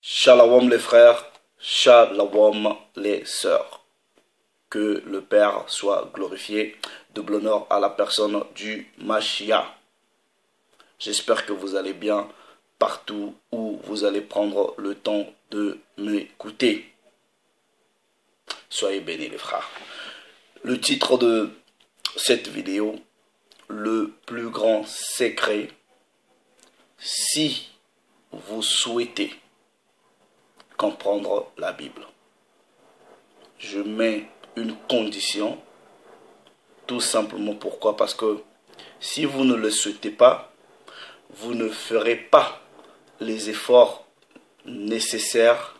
Shalom les frères, shalom les sœurs. Que le Père soit glorifié, double honneur à la personne du Mashiach. J'espère que vous allez bien partout où vous allez prendre le temps de m'écouter. Soyez bénis les frères. Le titre de cette vidéo, le plus grand secret, si vous souhaitez comprendre la Bible. Je mets une condition, tout simplement pourquoi? Parce que si vous ne le souhaitez pas, vous ne ferez pas les efforts nécessaires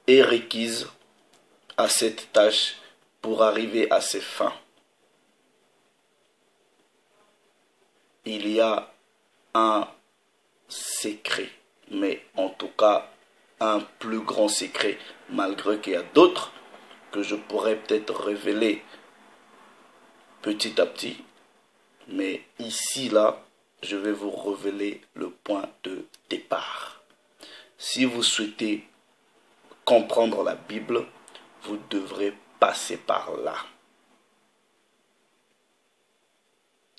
et requises à cette tâche pour arriver à ses fins. Il y a un secret, mais en tout cas un plus grand secret, malgré qu'il y a d'autres que je pourrais peut-être révéler petit à petit. Mais ici, là, je vais vous révéler le point de départ. Si vous souhaitez comprendre la Bible, vous devrez passer par là.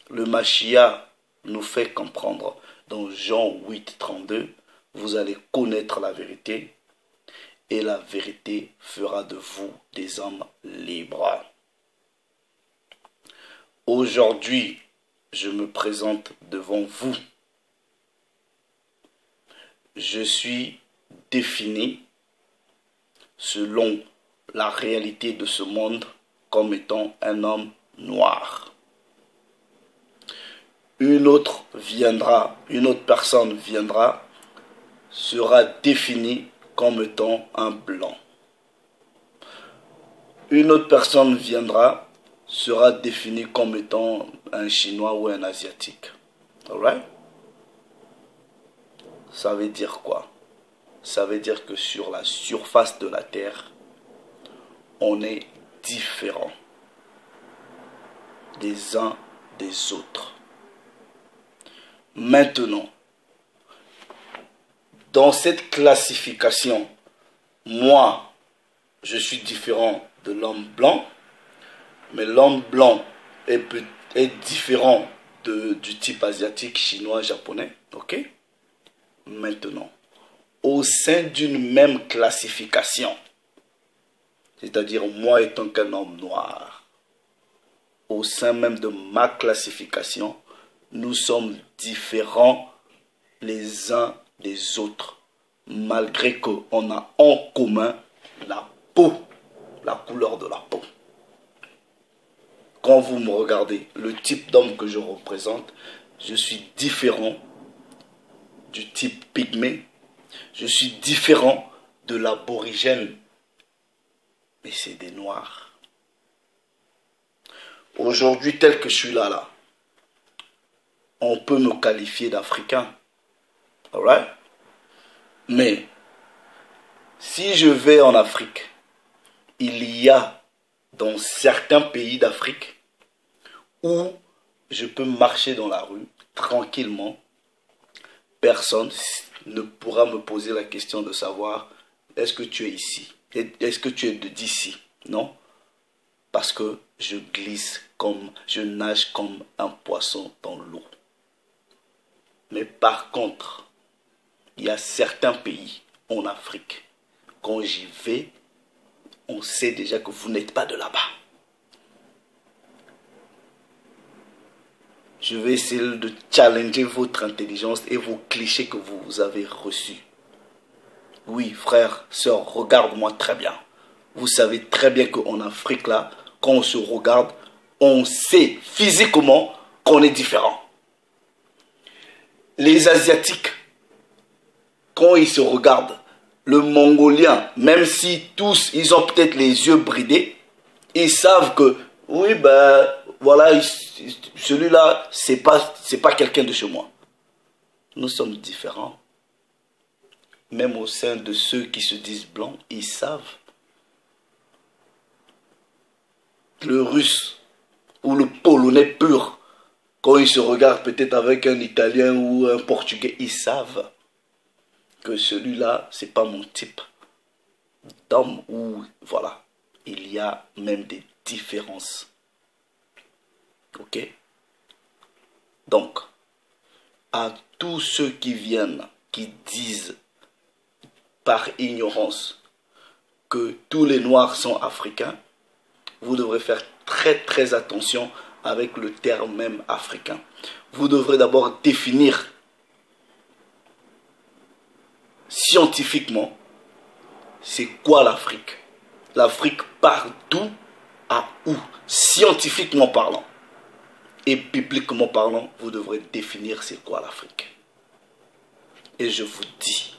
Le Mashiach nous fait comprendre dans Jean 8, 32, vous allez connaître la vérité et la vérité fera de vous des hommes libres. Aujourd'hui, je me présente devant vous. Je suis défini selon la réalité de ce monde comme étant un homme noir. Une autre personne viendra, sera définie comme étant un blanc. Une autre personne viendra, sera définie comme étant un chinois ou un asiatique. Alright? Ça veut dire quoi? Ça veut dire que sur la surface de la terre, on est différents des uns des autres. Maintenant, dans cette classification, moi, je suis différent de l'homme blanc, mais l'homme blanc est différent du type asiatique, chinois, japonais. Ok? Maintenant, au sein d'une même classification, c'est-à-dire moi étant qu'un homme noir, au sein même de ma classification, nous sommes différents les uns des autres, malgré qu'on a en commun la peau, la couleur de la peau. Quand vous me regardez, le type d'homme que je représente, je suis différent du type pygmée, je suis différent de l'aborigène, mais c'est des noirs. Aujourd'hui, tel que je suis là, on peut me qualifier d'Africain. Alright? Mais si je vais en Afrique, il y a dans certains pays d'Afrique où je peux marcher dans la rue tranquillement. Personne ne pourra me poser la question de savoir est-ce que tu es ici? Est-ce que tu es d'ici? Non. Parce que je glisse je nage comme un poisson dans l'eau. Mais par contre, il y a certains pays en Afrique, quand j'y vais, on sait déjà que vous n'êtes pas de là-bas. Je vais essayer de challenger votre intelligence et vos clichés que vous avez reçus. Oui, frère, sœur, regarde-moi très bien. Vous savez très bien qu'en Afrique, là, quand on se regarde, on sait physiquement qu'on est différent. Les Asiatiques, quand ils se regardent, le Mongolien, même si tous, ils ont peut-être les yeux bridés, ils savent que, oui, ben, voilà, celui-là, c'est pas quelqu'un de chez moi. Nous sommes différents. Même au sein de ceux qui se disent blancs, ils savent. Le russe ou le polonais pur, quand ils se regardent peut-être avec un italien ou un portugais, ils savent que celui-là, c'est pas mon type d'homme, ou voilà, il y a même des différences. Ok? Donc, à tous ceux qui viennent, qui disent par ignorance que tous les Noirs sont africains, vous devrez faire très très attention avec le terme même africain. Vous devrez d'abord définir scientifiquement c'est quoi l'Afrique. L'Afrique part d'où à où, scientifiquement parlant. Et bibliquement parlant, vous devrez définir c'est quoi l'Afrique. Et je vous dis,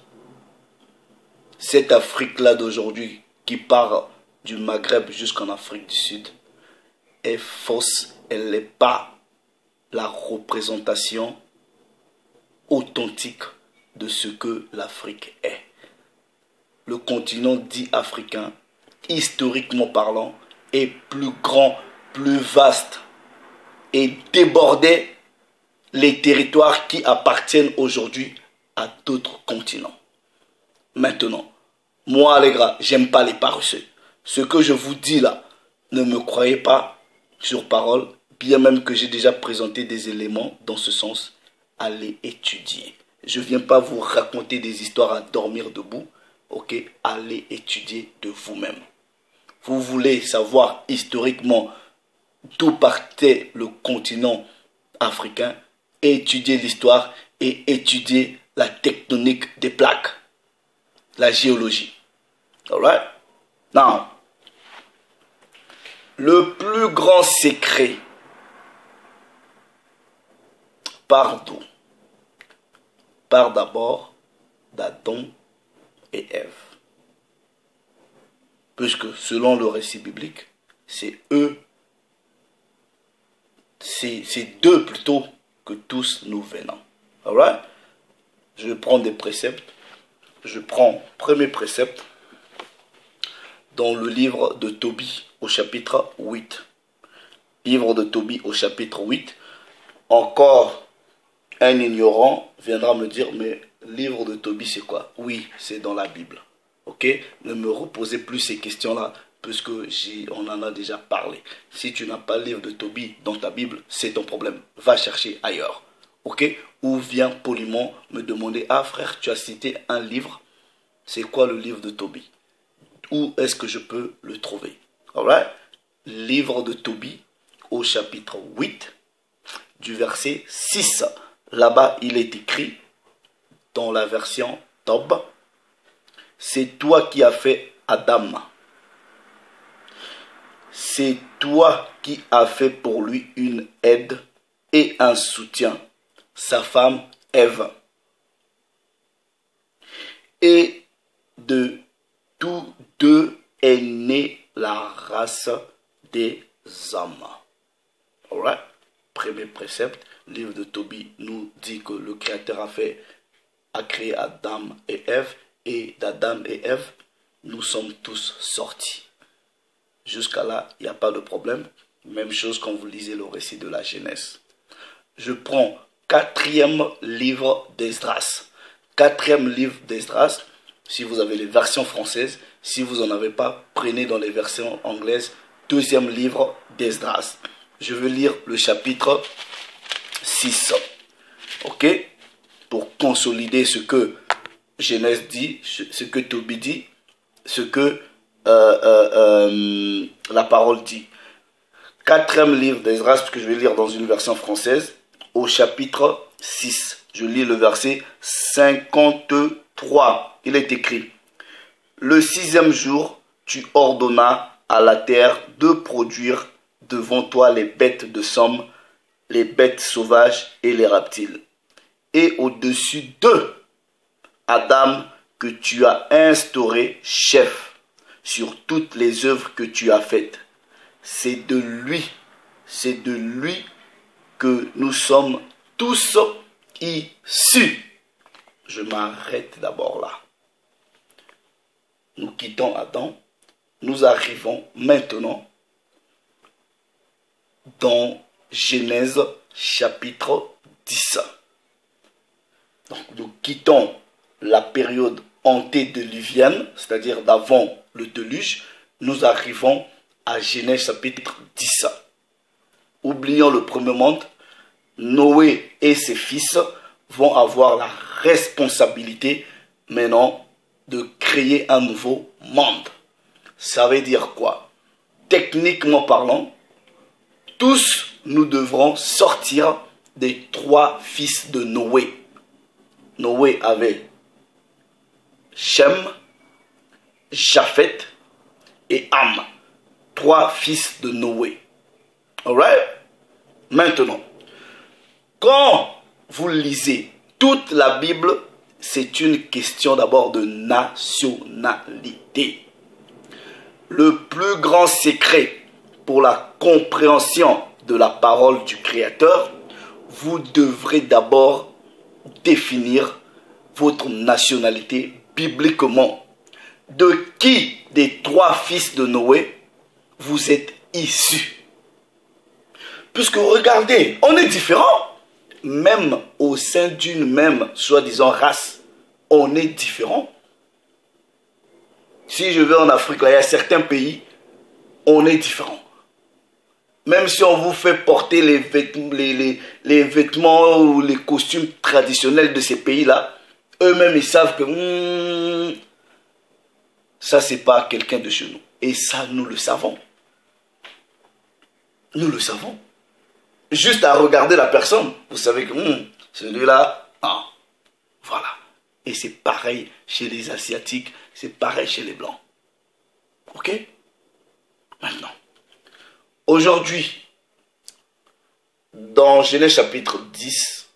cette Afrique-là d'aujourd'hui, qui part du Maghreb jusqu'en Afrique du Sud, est fausse. Elle n'est pas la représentation authentique de ce que l'Afrique est. Le continent dit africain, historiquement parlant, est plus grand, plus vaste et débordait les territoires qui appartiennent aujourd'hui à d'autres continents. Maintenant, moi les gars, j'aime pas les paresseux. Ce que je vous dis là, ne me croyez pas sur parole, bien même que j'ai déjà présenté des éléments dans ce sens. Allez étudier. Je ne viens pas vous raconter des histoires à dormir debout. Ok, allez étudier de vous-même. Vous voulez savoir historiquement d'où partait le continent africain, étudiez l'histoire et étudiez la tectonique des plaques, la géologie. Alright? Now, le plus grand secret part d'où? Part d'abord d'Adam et Ève. Puisque selon le récit biblique, c'est eux, c'est d'eux plutôt que tous nous venons. Alright? Je prends des préceptes. Je prends premier précepte dans le livre de Tobie au chapitre 8. Livre de Tobie au chapitre 8. Encore un ignorant viendra me dire, mais livre de Tobie c'est quoi? Oui, c'est dans la Bible. Ok? Ne me reposez plus ces questions-là, puisque on en a déjà parlé. Si tu n'as pas le livre de Tobie dans ta Bible, c'est ton problème. Va chercher ailleurs. Ok? Ou viens poliment me demander, ah frère, tu as cité un livre. C'est quoi le livre de Tobie? Où est-ce que je peux le trouver? Alright? Livre de Tobie au chapitre 8 du verset 6. Là-bas, il est écrit dans la version Tob, c'est toi qui as fait Adam. C'est toi qui as fait pour lui une aide et un soutien, sa femme Ève. Et de tous deux est née la race des hommes. Alright? Premier précepte, livre de Tobie nous dit que le Créateur a créé Adam et Ève, et d'Adam et Ève, nous sommes tous sortis. Jusqu'à là, il n'y a pas de problème. Même chose quand vous lisez le récit de la Genèse. Je prends quatrième livre d'Esdras. Quatrième livre d'Esdras, si vous avez les versions françaises, si vous n'en avez pas, prenez dans les versions anglaises. Deuxième livre d'Esdras. Je veux lire le chapitre 6. Ok? Pour consolider ce que Genèse dit, ce que Tobie dit, ce que la parole dit. Quatrième livre d'Esdras, que je vais lire dans une version française, au chapitre 6. Je lis le verset 53. Il est écrit: le sixième jour, tu ordonnas à la terre de produire devant toi les bêtes de somme, les bêtes sauvages et les reptiles. Et au-dessus d'eux, Adam, que tu as instauré chef sur toutes les œuvres que tu as faites. C'est de lui que nous sommes tous issus. Je m'arrête d'abord là. Nous quittons Adam, nous arrivons maintenant dans Genèse chapitre 10. Donc nous quittons la période antédiluvienne, c'est-à-dire d'avant le déluge, nous arrivons à Genèse chapitre 10. Oublions le premier monde, Noé et ses fils vont avoir la responsabilité maintenant de créer un nouveau monde. Ça veut dire quoi? Techniquement parlant, tous nous devrons sortir des 3 fils de Noé. Noé avait Shem, Japheth et Ham. 3 fils de Noé. Alright? Maintenant, quand vous lisez toute la Bible, c'est une question d'abord de nationalité. Le plus grand secret pour la compréhension de la parole du Créateur, vous devrez d'abord définir votre nationalité bibliquement. De qui des 3 fils de Noé vous êtes issus? Puisque regardez, on est différents. Même au sein d'une même, soi-disant, race, on est différents. Si je vais en Afrique, là, il y a certains pays, on est différents. Même si on vous fait porter les vêtements ou les costumes traditionnels de ces pays-là, eux-mêmes, ils savent que ça, c'est pas quelqu'un de chez nous. Et ça, nous le savons. Nous le savons. Juste à regarder la personne, vous savez que celui-là, voilà. Et c'est pareil chez les Asiatiques, c'est pareil chez les Blancs. Ok? Maintenant, aujourd'hui, dans Genèse chapitre 10,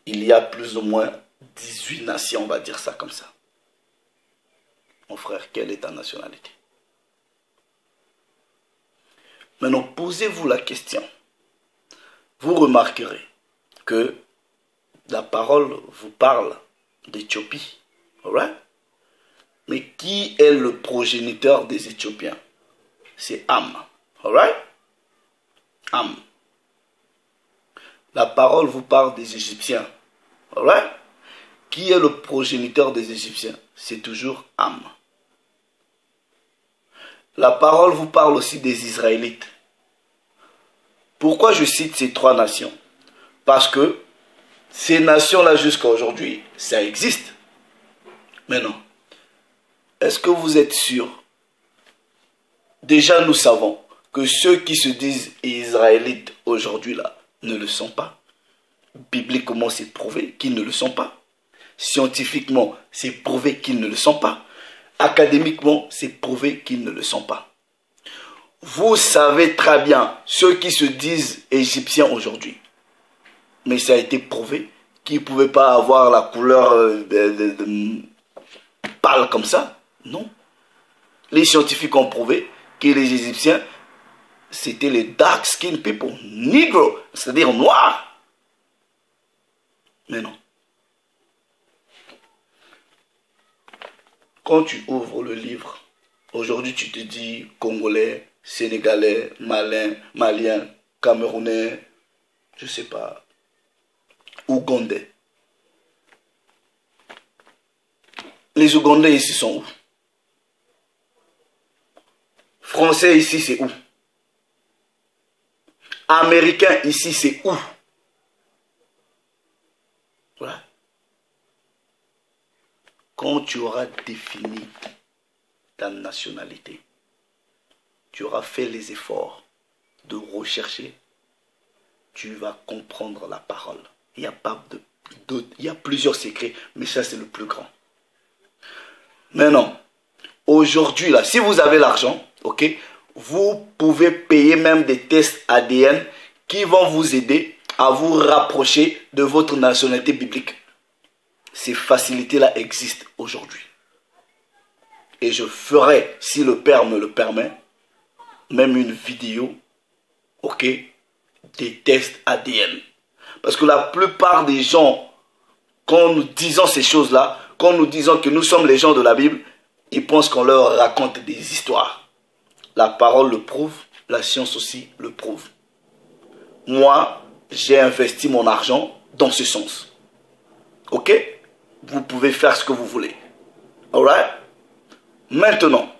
il y a plus ou moins 18 nations, on va dire ça comme ça. Mon frère, quelle est ta nationalité? Maintenant, posez-vous la question. Vous remarquerez que la parole vous parle d'Éthiopie. Alright? Mais qui est le progéniteur des Éthiopiens? C'est Ham. Alright? Ham. La parole vous parle des Égyptiens. Alright? Qui est le progéniteur des Égyptiens? C'est toujours Ham. La parole vous parle aussi des Israélites. Pourquoi je cite ces 3 nations? Parce que ces nations-là, jusqu'à aujourd'hui, ça existe. Mais non. Est-ce que vous êtes sûr? Déjà, nous savons que ceux qui se disent Israélites aujourd'hui, là, ne le sont pas. Bibliquement, c'est prouvé qu'ils ne le sont pas. Scientifiquement, c'est prouvé qu'ils ne le sont pas. Académiquement, c'est prouvé qu'ils ne le sont pas. Vous savez très bien, ceux qui se disent égyptiens aujourd'hui, mais ça a été prouvé qu'ils ne pouvaient pas avoir la couleur pâle comme ça. Non. Les scientifiques ont prouvé que les Égyptiens, c'était les dark skin people, negro, c'est-à-dire noirs. Mais non. Quand tu ouvres le livre, aujourd'hui tu te dis Congolais, Sénégalais, Maliens, Camerounais, je sais pas, Ougandais. Les Ougandais ici sont où? Français ici c'est où? Américains ici c'est où? Voilà. Quand tu auras défini ta nationalité, tu auras fait les efforts de rechercher, tu vas comprendre la parole. Il y a plusieurs secrets, mais ça c'est le plus grand. Maintenant, aujourd'hui là, si vous avez l'argent, ok, vous pouvez payer même des tests ADN qui vont vous aider à vous rapprocher de votre nationalité biblique. Ces facilités-là existent aujourd'hui. Et je ferai, si le Père me le permet, même une vidéo, ok, des tests ADN. Parce que la plupart des gens, quand nous disons ces choses-là, quand nous disons que nous sommes les gens de la Bible, ils pensent qu'on leur raconte des histoires. La parole le prouve, la science aussi le prouve. Moi, j'ai investi mon argent dans ce sens. Ok? vous pouvez faire ce que vous voulez. Alright? Maintenant,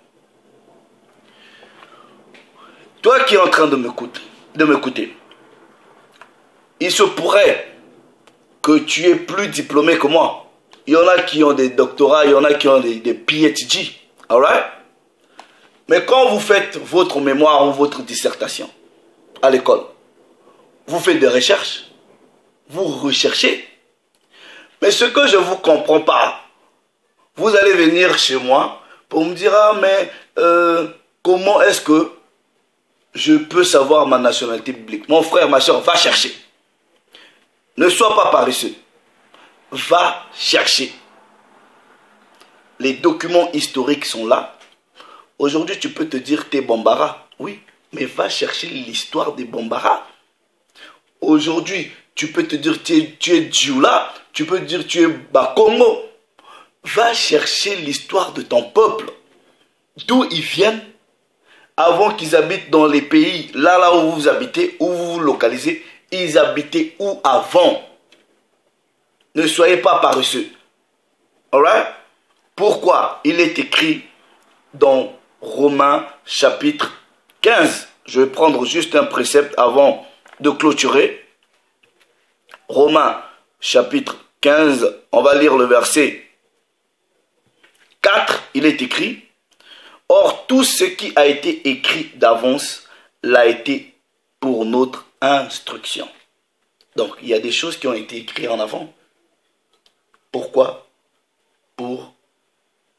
toi qui es en train de m'écouter, il se pourrait que tu es plus diplômé que moi. Il y en a qui ont des doctorats, il y en a qui ont des PhD. Alright? Mais quand vous faites votre mémoire ou votre dissertation à l'école, vous faites des recherches, vous recherchez. Mais ce que je ne vous comprends pas, vous allez venir chez moi pour me dire, ah mais comment est-ce que je peux savoir ma nationalité biblique? Mon frère, ma soeur, va chercher. Ne sois pas paresseux. Va chercher. Les documents historiques sont là. Aujourd'hui, tu peux te dire t'es Bambara. Oui, mais va chercher l'histoire des Bambara. Aujourd'hui, tu peux te dire tu es Djoula. Tu peux te dire tu es Bakongo. Va chercher l'histoire de ton peuple. D'où ils viennent. Avant qu'ils habitent dans les pays, là où vous habitez, où vous vous localisez, ils habitaient où avant? Ne soyez pas paresseux. Alright? Pourquoi? Il est écrit dans Romains chapitre 15. Je vais prendre juste un précepte avant de clôturer. Romains chapitre 15, on va lire le verset 4. Il est écrit: or, tout ce qui a été écrit d'avance l'a été pour notre instruction. Donc, il y a des choses qui ont été écrites en avant. Pourquoi? Pour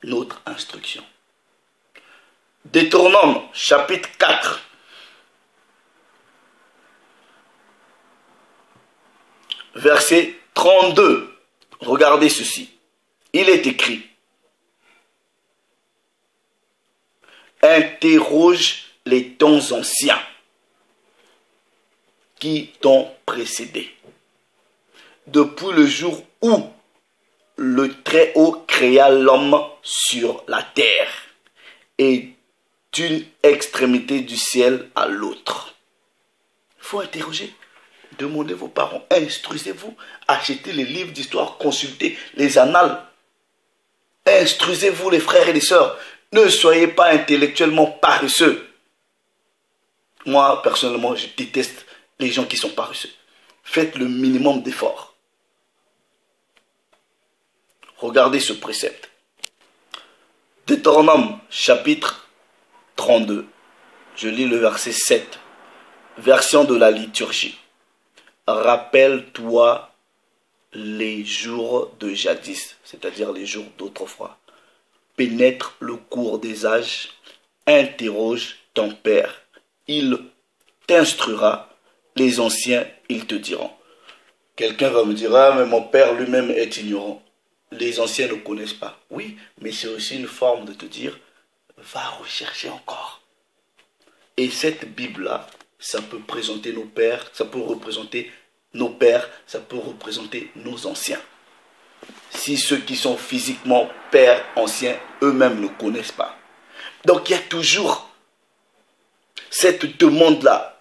notre instruction. Deutéronome, chapitre 4. Verset 32. Regardez ceci. Il est écrit: interroge les temps anciens qui t'ont précédé, depuis le jour où le Très-Haut créa l'homme sur la terre, et d'une extrémité du ciel à l'autre. Il faut interroger. Demandez vos parents, instruisez-vous, achetez les livres d'histoire, consultez les annales. Instruisez-vous les frères et les sœurs. Ne soyez pas intellectuellement paresseux. Moi, personnellement, je déteste les gens qui sont paresseux. Faites le minimum d'efforts. Regardez ce précepte. Deutéronome, chapitre 32. Je lis le verset 7. Version de la liturgie. Rappelle-toi les jours de jadis, c'est-à-dire les jours d'autrefois. Pénètre le cours des âges, interroge ton père, il t'instruira, les anciens, ils te diront. Quelqu'un va me dire, ah mais mon père lui-même est ignorant. Les anciens ne connaissent pas. Oui, mais c'est aussi une forme de te dire, va rechercher encore. Et cette Bible-là, ça peut présenter nos pères, ça peut représenter nos pères, ça peut représenter nos anciens. Si ceux qui sont physiquement pères anciens, eux-mêmes ne connaissent pas. Donc il y a toujours cette demande-là,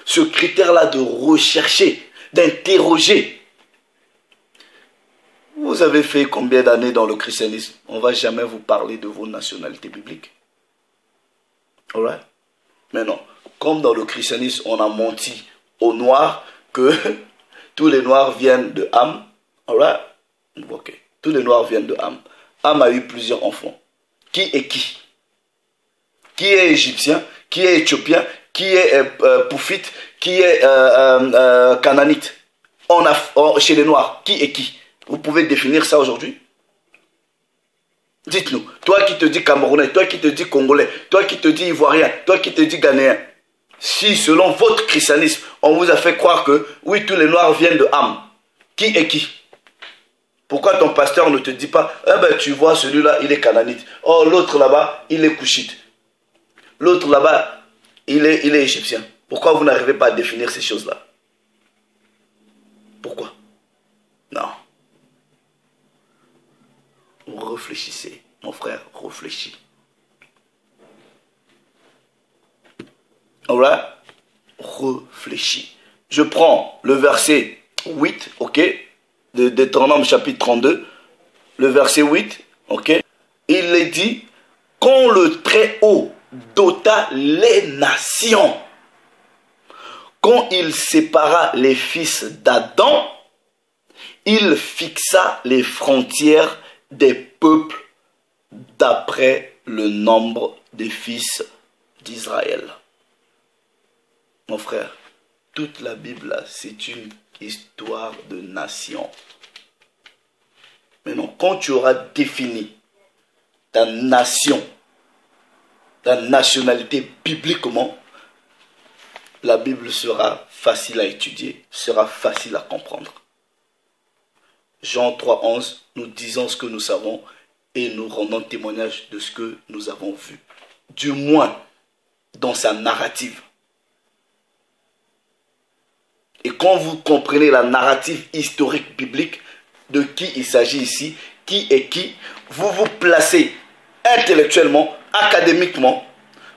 ce critère-là de rechercher, d'interroger. Vous avez fait combien d'années dans le christianisme? On ne va jamais vous parler de vos nationalités bibliques. Alright? Mais non, comme dans le christianisme, on a menti aux Noirs que tous les Noirs viennent de Ham. Alright? Ok. Tous les Noirs viennent de Ham. Ham a eu plusieurs enfants. Qui est qui? Qui est égyptien? Qui est éthiopien? Qui est pouffite? Qui est cananite? Chez les Noirs, qui est qui? Vous pouvez définir ça aujourd'hui? Dites-nous. Toi qui te dis Camerounais, toi qui te dis Congolais, toi qui te dis Ivoirien, toi qui te dis Ghanéen. Si selon votre christianisme, on vous a fait croire que oui, tous les Noirs viennent de Ham. Qui est qui? Pourquoi ton pasteur ne te dit pas, eh ben tu vois celui-là, il est cananite. Oh, l'autre là-bas, il est couchite. L'autre là-bas, il est égyptien. Pourquoi vous n'arrivez pas à définir ces choses-là? Pourquoi? Non. Réfléchissez, mon frère, réfléchis. Alright? Réfléchis. Je prends le verset 8, ok, de Deutéronome chapitre 32. le verset 8, ok, il est dit, quand le Très-Haut dota les nations, quand il sépara les fils d'Adam, il fixa les frontières des peuples d'après le nombre des fils d'Israël. Mon frère, toute la Bible, là, c'est une histoire de nation. Maintenant, quand tu auras défini ta nation, ta nationalité bibliquement, la Bible sera facile à étudier, sera facile à comprendre. Jean 3,11, nous disons ce que nous savons et nous rendons témoignage de ce que nous avons vu. Du moins, dans sa narrative. Et quand vous comprenez la narrative historique biblique de qui il s'agit ici, qui est qui, vous vous placez intellectuellement, académiquement,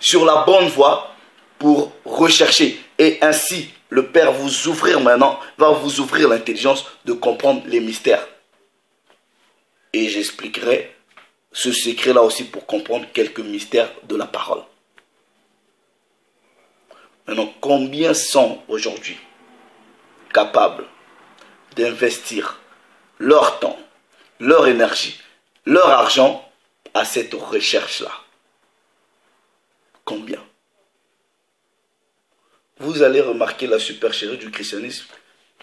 sur la bonne voie pour rechercher. Et ainsi, le Père va vous ouvrir l'intelligence de comprendre les mystères. Et j'expliquerai ce secret-là aussi pour comprendre quelques mystères de la parole. Maintenant, combien sont aujourd'hui capables d'investir leur temps, leur énergie, leur argent à cette recherche-là? Combien? Vous allez remarquer la supercherie du christianisme.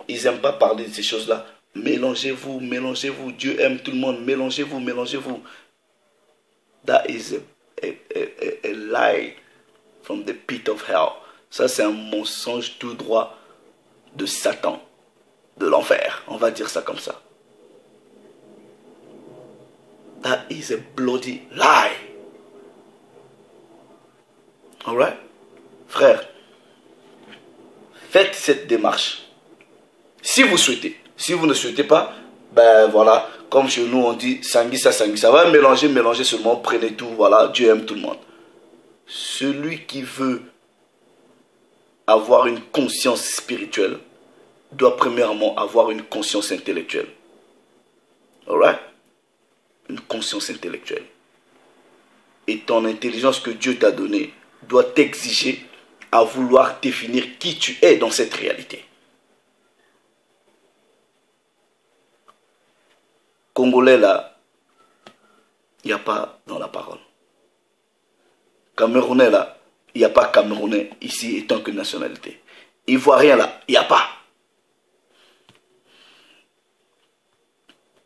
Ils n'aiment pas parler de ces choses-là. Mélangez-vous, mélangez-vous. Dieu aime tout le monde. Mélangez-vous, mélangez-vous. That is a lie from the pit of hell. Ça, c'est un mensonge tout droit de Satan, de l'enfer. On va dire ça comme ça. That is a bloody lie. Alright? Frère, faites cette démarche. Si vous souhaitez. Si vous ne souhaitez pas, ben voilà, comme chez nous on dit, sanguissa, sanguissa. Va mélanger, mélanger seulement, prenez tout, voilà, Dieu aime tout le monde. Celui qui veut avoir une conscience spirituelle doit premièrement avoir une conscience intellectuelle. Alright? Une conscience intellectuelle. Et ton intelligence que Dieu t'a donnée doit t'exiger à vouloir définir qui tu es dans cette réalité. Congolais là, il n'y a pas dans la parole. Camerounais là, il n'y a pas Camerounais ici étant que nationalité. Ivoirien là, il n'y a pas.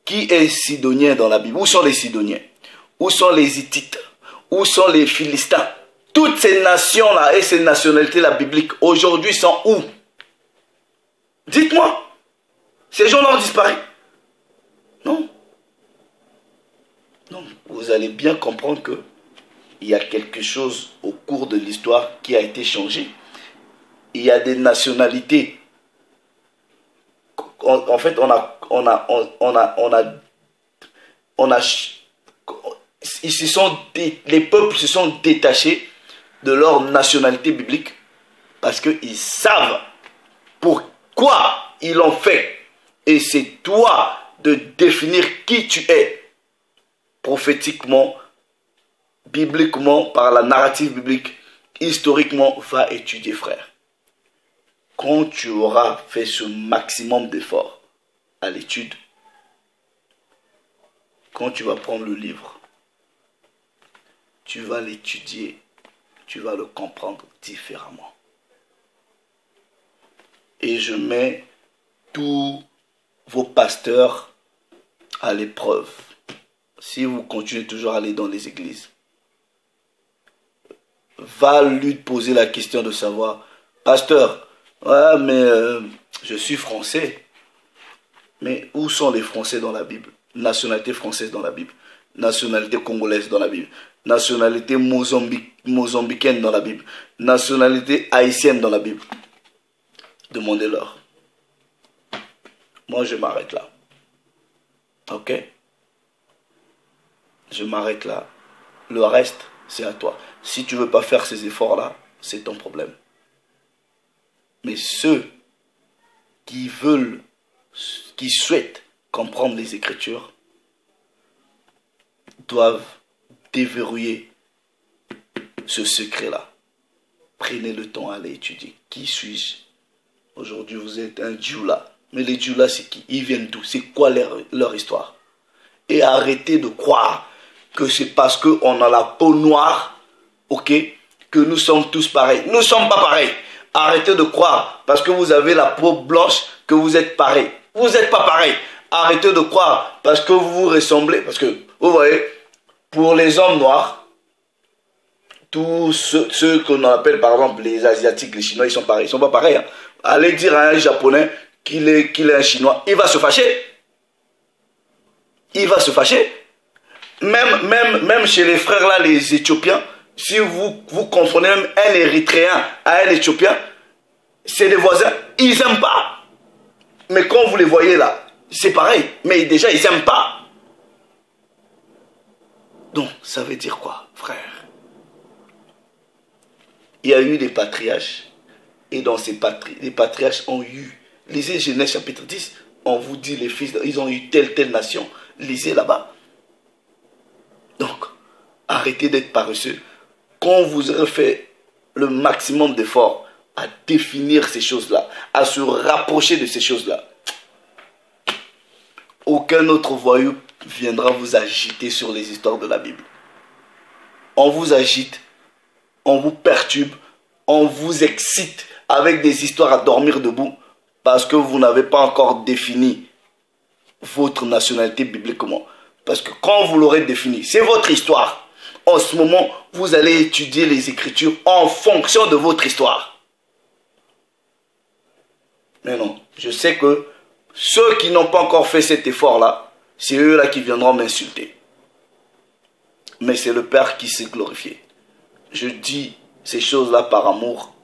Qui est Sidonien dans la Bible? Où sont les Sidoniens? Où sont les Hittites? Où sont les Philistins? Toutes ces nations-là et ces nationalités-là bibliques, aujourd'hui sont où? Dites-moi. Ces gens-là ont disparu? Non. Non. Vous allez bien comprendre que il y a quelque chose au cours de l'histoire qui a été changé. Il y a des nationalités. En fait, les peuples se sont détachés de leur nationalité biblique parce qu'ils savent pourquoi ils l'ont fait. Et c'est toi de définir qui tu es prophétiquement, bibliquement, par la narrative biblique, historiquement. Va étudier, frère. Quand tu auras fait ce maximum d'efforts à l'étude, quand tu vas prendre le livre, tu vas l'étudier, tu vas le comprendre différemment. Et je mets tous vos pasteurs à l'épreuve. Si vous continuez toujours à aller dans les églises, va lui poser la question de savoir, pasteur, ouais, mais je suis français. Mais où sont les Français dans la Bible? Nationalité française dans la Bible. Nationalité congolaise dans la Bible. Nationalité mozambicaine dans la Bible. Nationalité haïtienne dans la Bible. Demandez-leur. Moi, je m'arrête là. Ok? Je m'arrête là. Le reste, c'est à toi. Si tu ne veux pas faire ces efforts-là, c'est ton problème. Mais ceux qui souhaitent comprendre les Écritures, doivent déverrouiller ce secret-là. Prenez le temps à aller étudier. Qui suis-je? Aujourd'hui, vous êtes un Djoula. Mais les Djoula, c'est qui? Ils viennent d'où? C'est quoi leur histoire? Et arrêtez de croire que c'est parce qu'on a la peau noire, ok, que nous sommes tous pareils. Nous ne sommes pas pareils. Arrêtez de croire parce que vous avez la peau blanche que vous êtes pareil. Vous n'êtes pas pareil. Arrêtez de croire parce que vous vous ressemblez. Parce que, vous voyez, pour les hommes noirs, tous ceux qu'on appelle par exemple les Asiatiques, les Chinois, ils sont pareils. Ils ne sont pas pareils. Hein. Allez dire à un Japonais qu'il est un Chinois, il va se fâcher. Il va se fâcher. Même chez les frères là, les Éthiopiens, si vous confondez même un Érythréen à un Éthiopien, c'est des voisins, ils n'aiment pas. Mais quand vous les voyez là, c'est pareil. Mais déjà, ils n'aiment pas. Donc, ça veut dire quoi, frère? Il y a eu des patriarches. Et dans ces les patriarches ont eu... Lisez Genèse chapitre 10. On vous dit, les fils, ils ont eu telle nation. Lisez là-bas. Donc, arrêtez d'être paresseux. Quand vous aurez fait le maximum d'efforts à définir ces choses-là, à se rapprocher de ces choses-là, aucun autre voyou viendra vous agiter sur les histoires de la Bible. On vous agite, on vous perturbe, on vous excite avec des histoires à dormir debout parce que vous n'avez pas encore défini votre nationalité bibliquement. Parce que quand vous l'aurez défini, c'est votre histoire. En ce moment, vous allez étudier les Écritures en fonction de votre histoire. Mais non, je sais que ceux qui n'ont pas encore fait cet effort-là, c'est eux-là qui viendront m'insulter. Mais c'est le Père qui s'est glorifié. Je dis ces choses-là par amour.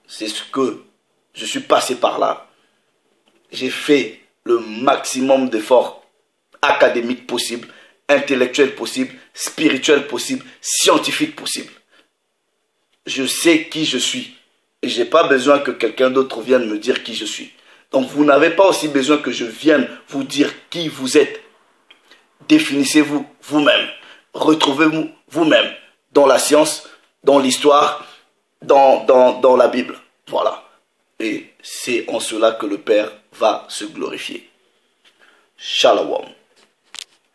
C'est ce que je suis passé par là. J'ai fait le maximum d'efforts académiques possibles, intellectuels possibles, spirituels possibles, scientifiques possibles. Je sais qui je suis. Et je n'ai pas besoin que quelqu'un d'autre vienne me dire qui je suis. Donc vous n'avez pas aussi besoin que je vienne vous dire qui vous êtes. Définissez-vous vous-même. Retrouvez-vous vous-même dans la science, dans l'histoire, dans la Bible. Voilà. Et c'est en cela que le Père va se glorifier. Shalom.